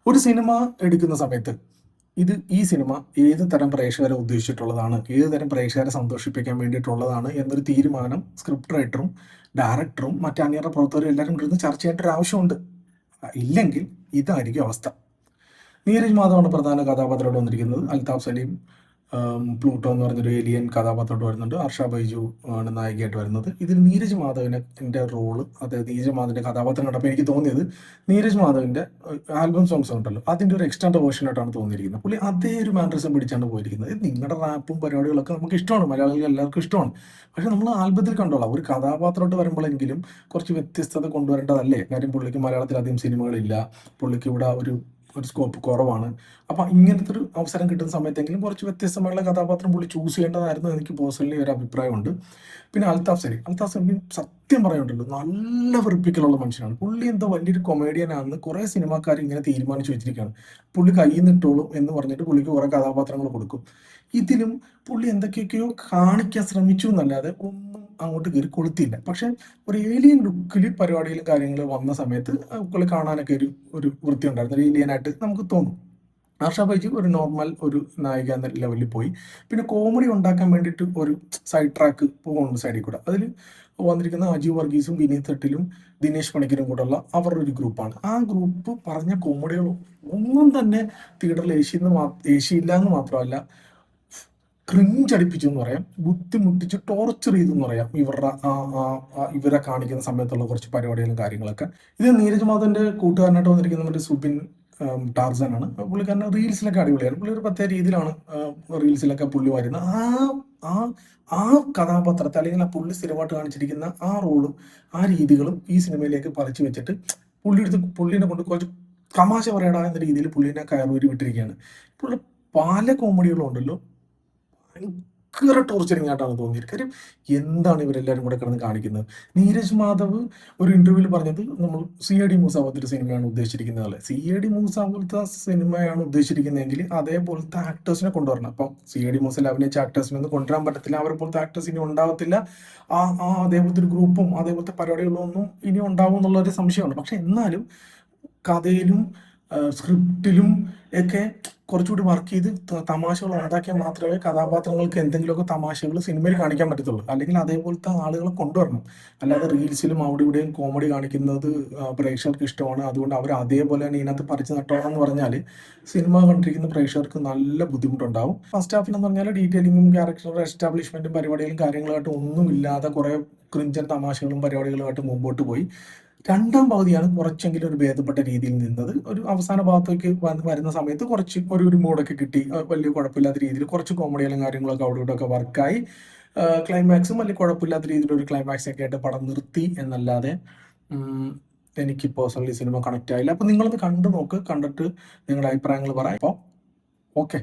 ഒരു സിനിമ എടുക്കുന്ന സമയത്ത് ഈ സിനിമ ഏത് തരം പ്രേക്ഷകരെ ഉദ്ദേശിച്ചിട്ടുള്ളതാണ്, ഏത് തരം പ്രേക്ഷകരെ സന്തോഷിപ്പിക്കാൻ വേണ്ടിയിട്ടുള്ളതാണ് എന്നൊരു തീരുമാനം സ്ക്രിപ്റ്റ് റൈറ്ററും ഡയറക്ടറും മറ്റ് അണിയറ പ്രവർത്തകരും എല്ലാവരും ഇരുന്ന് ചർച്ച ചെയ്യേണ്ട ഒരു ആവശ്യമുണ്ട്. ഇല്ലെങ്കിൽ ഇതായിരിക്കും അവസ്ഥ. നീരജ് മാധവാണ് പ്രധാന കഥാപാത്രമായിട്ട് വന്നിരിക്കുന്നത്. അൽതാഫ് സലീം പ്ലൂട്ടോ എന്ന് പറഞ്ഞൊരു ഏലിയൻ കഥാപാത്രമായിട്ട് വരുന്നുണ്ട്. ഹർഷ ബൈജു ആണ് നായികയായിട്ട് വരുന്നത്. ഇതിൽ നീരജ് മാധവന്റെ റോള്, അതായത് നീരജ് മാധവന്റെ കഥാപാത്രം കണ്ടപ്പോൾ എനിക്ക് തോന്നിയത് നീരജ് മാധവന്റെ ആൽബം സോങ്സ് ഉണ്ടല്ലോ, അതിന്റെ ഒരു എക്സ്റ്റൻഡ് വേർഷനായിട്ടാണ് തോന്നിയിരിക്കുന്നത്. പുള്ളി അതേ ഒരു മാനറിസം പിടിച്ചാണ് പോയിരിക്കുന്നത്. നിങ്ങളുടെ റാപ്പും പരിപാടികളൊക്കെ നമുക്ക് ഇഷ്ടമാണ്, മലയാളികൾ എല്ലാവർക്കും ഇഷ്ടമാണ്. പക്ഷെ നമ്മൾ ആൽബത്തിൽ കണ്ടോളാം, ഒരു കഥാപാത്രമായിട്ട് വരുമ്പോഴെങ്കിലും കുറച്ച് വ്യത്യസ്തത കൊണ്ടുവരേണ്ടതല്ലേ? കാര്യം പുള്ളിക്ക് മലയാളത്തിൽ അധികം സിനിമകളില്ല, പുള്ളിക്ക് ഇവിടെ ഒരു സ്കോപ്പ് കുറവാണ്. അപ്പം ഇങ്ങനത്തെ ഒരു അവസരം കിട്ടുന്ന സമയത്തെങ്കിലും കുറച്ച് വ്യത്യസ്തമായുള്ള കഥാപാത്രം പുള്ളി ചൂസ് ചെയ്യേണ്ടതായിരുന്നു എനിക്ക് പേഴ്സണലി ഒരു അഭിപ്രായമുണ്ട്. പിന്നെ അൽതാഫ് സലീം സത്യം പറയുന്നുണ്ടല്ലോ, നല്ല വെറുപ്പിക്കലുള്ള മനുഷ്യനാണ്. പുള്ളി എന്തോ വലിയൊരു കൊമേഡിയനാണെന്ന് കുറേ സിനിമാക്കാർ ഇങ്ങനെ തീരുമാനിച്ചു വെച്ചിരിക്കുകയാണ്. പുള്ളി കയ്യിൽ നിന്നിട്ടോളും എന്ന് പറഞ്ഞിട്ട് പുള്ളിക്ക് കുറേ കഥാപാത്രങ്ങൾ കൊടുക്കും. ഇതിലും പുള്ളി എന്തൊക്കെയൊക്കെയോ കാണിക്കാൻ ശ്രമിച്ചു എന്നല്ലാതെ ഒന്നും അങ്ങോട്ട് കയറി കൊളുത്തിയില്ല. പക്ഷെ ഒരു ഏലിയൻ ലുക്കിൽ പരിപാടിയിലും കാര്യങ്ങൾ വന്ന സമയത്ത് പുള്ളി കാണാനൊക്കെ ഒരു വൃത്തി ഉണ്ടായിരുന്നു. ഒരു ഏലിയനായിട്ട് നമുക്ക് തോന്നും. ആർഷ ബൈജു ഒരു നോർമൽ ഒരു നായിക എന്ന ലെവലിൽ പോയി. പിന്നെ കോമഡി ഉണ്ടാക്കാൻ വേണ്ടിയിട്ട് ഒരു സൈഡ് ട്രാക്ക് പോകുന്നുണ്ട് സൈഡിൽ കൂടെ. അതിൽ വന്നിരിക്കുന്ന അജു വർഗീസും വിനീത് തട്ടിലും ദിനേശ് പണിക്കരും കൂടെ ഉള്ള അവരുടെ ഒരു ഗ്രൂപ്പാണ്. ആ ഗ്രൂപ്പ് പറഞ്ഞ കോമഡികൾ ഒന്നും തന്നെ തിയേറ്ററിൽ ഏഷ്യയില്ല എന്ന് മാത്രമല്ല, ക്രിഞ്ചടിപ്പിച്ചു എന്ന് പറയാം, ബുദ്ധിമുട്ടിച്ച് ടോർച്ചർ ചെയ്തു എന്ന് പറയാം ഇവരെ കാണിക്കുന്ന സമയത്തുള്ള കുറച്ച് പരിപാടികളും കാര്യങ്ങളൊക്കെ. ഇത് നീരജ് മാധവന്റെ കൂട്ടുകാരനായിട്ട് വന്നിരിക്കുന്ന മറ്റേ സുബിൻ ടാർസൻ ആണ്. പുള്ളിക്കാരൻ റീൽസിലൊക്കെ അടിപൊളിയാണ്. പുള്ളി ഒരു പ്രത്യേക രീതിയിലാണ് റീൽസിലൊക്കെ പുള്ളി വരുന്നത്. ആ ആ കഥാപാത്രത്തെ അല്ലെങ്കിൽ ആ പുള്ളി സ്ഥിരമായിട്ട് കാണിച്ചിരിക്കുന്ന ആ റോളും ആ രീതികളും ഈ സിനിമയിലേക്ക് പറിച്ചു വെച്ചിട്ട് പുള്ളിനെ കൊണ്ട് കുറച്ച് തമാശ പറയടാ എന്ന രീതിയിൽ പുള്ളിനെ കയറൂരി വിട്ടിരിക്കുകയാണ്. പുള്ളി പല കോമഡികളും ഉണ്ടല്ലോ, ഭയങ്കര ടോർച്ചറിങ് ആയിട്ടാണ് തോന്നിയത്. കാര്യം എന്താണ് ഇവരെല്ലാവരും കൂടെ കിടന്ന് കാണിക്കുന്നത്? നീരജ് മാധവ് ഒരു ഇന്റർവ്യൂവിൽ പറഞ്ഞത് നമ്മൾ CID മൂസ പോലത്തെ സിനിമയാണ് ഉദ്ദേശിച്ചിരിക്കുന്നത്. CID മൂസ പോലത്തെ സിനിമയാണ് ഉദ്ദേശിച്ചിരിക്കുന്നതെങ്കിൽ അതേപോലത്തെ ആക്ടേഴ്സിനെ കൊണ്ടുവരണം. അപ്പം CID മൂസയിൽ അഭിനയിച്ച ആക്ടേഴ്സിനെ ഒന്നും കൊണ്ടുവരാൻ പറ്റത്തില്ല, അവരെ പോലത്തെ ആക്ടേഴ്സ് ഇനി ഉണ്ടാവത്തില്ല. അതേപോലത്തെ ഒരു ഗ്രൂപ്പും അതേപോലത്തെ പരിപാടികളും ഒന്നും ഇനി ഉണ്ടാവും എന്നുള്ളൊരു സംശയമുണ്ട്. പക്ഷെ എന്നാലും കഥയിലും സ്ക്രിപ്റ്റിലും ഒക്കെ കുറച്ചുകൂടി വർക്ക് ചെയ്ത് തമാശകൾ ഉണ്ടാക്കിയാൽ മാത്രമേ കഥാപാത്രങ്ങൾക്ക് എന്തെങ്കിലുമൊക്കെ തമാശകൾ സിനിമയിൽ കാണിക്കാൻ പറ്റത്തുള്ളൂ. അല്ലെങ്കിൽ അതേപോലത്തെ ആളുകളെ കൊണ്ടുവരണം. അല്ലാതെ റീൽസിലും അവിടെ ഇവിടെയും കോമഡി കാണിക്കുന്നത് പ്രേക്ഷകർക്ക് ഇഷ്ടമാണ്, അതുകൊണ്ട് അവർ അതേപോലെ തന്നെ ഇതിനകത്ത് പറിച്ചു നട്ടോണമെന്ന് പറഞ്ഞാൽ സിനിമ കണ്ടിരിക്കുന്ന പ്രേക്ഷകർക്ക് നല്ല ബുദ്ധിമുട്ടുണ്ടാവും. ഫസ്റ്റ് ഹാഫിൽ എന്ന് പറഞ്ഞാൽ ഡീറ്റെയിലിങ്ങും ക്യാരക്ടർ എസ്റ്റാബ്ലിഷ്മെന്റും പരിപാടികളും കാര്യങ്ങളായിട്ട് ഒന്നുമില്ലാതെ കുറേ ക്രിഞ്ചൻ തമാശകളും പരിപാടികളുമായിട്ട് മുമ്പോട്ട് പോയി. രണ്ടാം പകുതിയാണ് കുറച്ചെങ്കിലും ഒരു ഭേദപ്പെട്ട രീതിയിൽ നിന്നത്. ഒരു അവസാന ഭാഗത്തേക്ക് വരുന്ന സമയത്ത് കുറച്ച് ഒരു മൂഡൊക്കെ കിട്ടി. വലിയ കുഴപ്പമില്ലാത്ത രീതിയിൽ കുറച്ച് കോമഡികളും കാര്യങ്ങളൊക്കെ അവിടെ ഇവിടെ ഒക്കെ വർക്കായി. ക്ലൈമാക്സും വലിയ കുഴപ്പമില്ലാത്ത രീതിയിലൊരു ക്ലൈമാക്സ് ഒക്കെ ആയിട്ട് പടം നിർത്തി എന്നല്ലാതെ എനിക്ക് പേഴ്സണലി സിനിമ കണക്റ്റ് ആയില്ല. അപ്പം നിങ്ങളത് കണ്ടു നോക്ക്, കണ്ടിട്ട് നിങ്ങളുടെ അഭിപ്രായങ്ങൾ പറയാം. അപ്പോൾ ഓക്കെ.